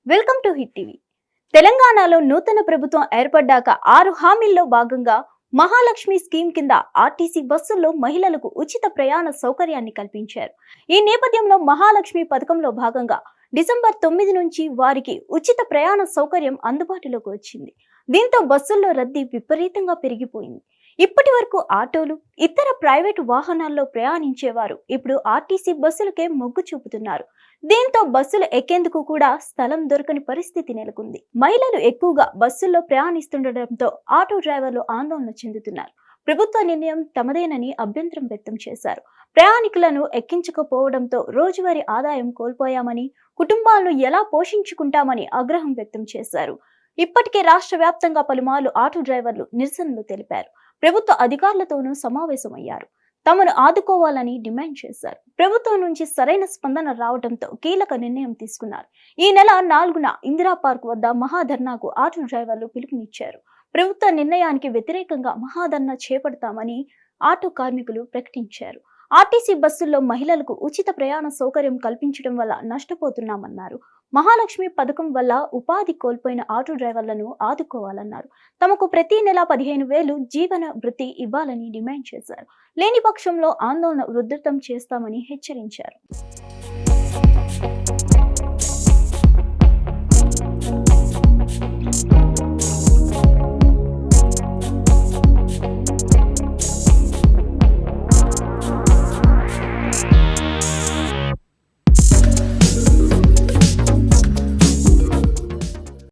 Welcome to hit TV. తెలంగాణలో నూతన ప్రభుత్వం ఏర్పడ్డాక 6 హామీల్లో భాగంగా మహాలక్ష్మి స్కీమ్ కింద ఆర్టీసీ బస్సుల్లో మహిళలకు ఉచిత ప్రయాణ సౌకర్యాన్ని కల్పించారు. ఈ నేపథ్యంలో మహాలక్ష్మి పథకంలో భాగంగా డిసెంబర్ 9 నుంచి వారికి ఉచిత ప్రయాణ సౌకర్యం అందుబాటులోకి వచ్చింది. దీంతో బస్సుల్లో రద్దీ విపరీతంగా పెరిగిపోయింది. ఇప్పటి వరకు ఆటోలు, ఇతర ప్రైవేటు వాహనాల్లో ప్రయాణించేవారు ఇప్పుడు ఆర్టీసీ బస్సులకే మొగ్గు చూపుతున్నారు. దీంతో బస్సులు ఎక్కేందుకు కూడా స్థలం దొరకని పరిస్థితి నెలకొంది. మహిళలు ఎక్కువగా బస్సుల్లో ప్రయాణిస్తుండటంతో ఆటో డ్రైవర్లు ఆందోళన చెందుతున్నారు. ప్రభుత్వ నిర్ణయం తమదేనని అభ్యంతరం వ్యక్తం చేశారు. ప్రయాణికులను ఎక్కించకపోవడంతో రోజువారీ ఆదాయం కోల్పోయామని, కుటుంబాలను ఎలా పోషించుకుంటామని ఆగ్రహం వ్యక్తం చేశారు. ఇప్పటికే రాష్ట్ర వ్యాప్తంగా పలుమార్లు ఆటో డ్రైవర్లు నిరసనలు తెలిపారు. ప్రభుత్వ అధికారులతోనూ సమావేశమయ్యారు. తమను ఆదుకోవాలని డిమాండ్ చేశారు. ప్రభుత్వం నుంచి సరైన స్పందన రావడంతో కీలక నిర్ణయం తీసుకున్నారు. ఈ నెల 4న ఇందిరా పార్క్ వద్ద మహాధర్నాకు ఆటో డ్రైవర్లు పిలుపునిచ్చారు. ప్రభుత్వ నిర్ణయానికి వ్యతిరేకంగా మహాధర్నా చేపడతామని ఆటో కార్మికులు ప్రకటించారు. ఆర్టీసీ బస్సుల్లో మహిళలకు ఉచిత ప్రయాణ సౌకర్యం కల్పించడం వల్ల నష్టపోతున్నామన్నారు. మహాలక్ష్మి పథకం వల్ల ఉపాధి కోల్పోయిన ఆటో డ్రైవర్లను ఆదుకోవాలన్నారు. తమకు ప్రతి నెల 15,000 జీవన భృతి ఇవ్వాలని డిమాండ్ చేశారు. లేని పక్షంలో ఆందోళన ఉధృతం చేస్తామని హెచ్చరించారు.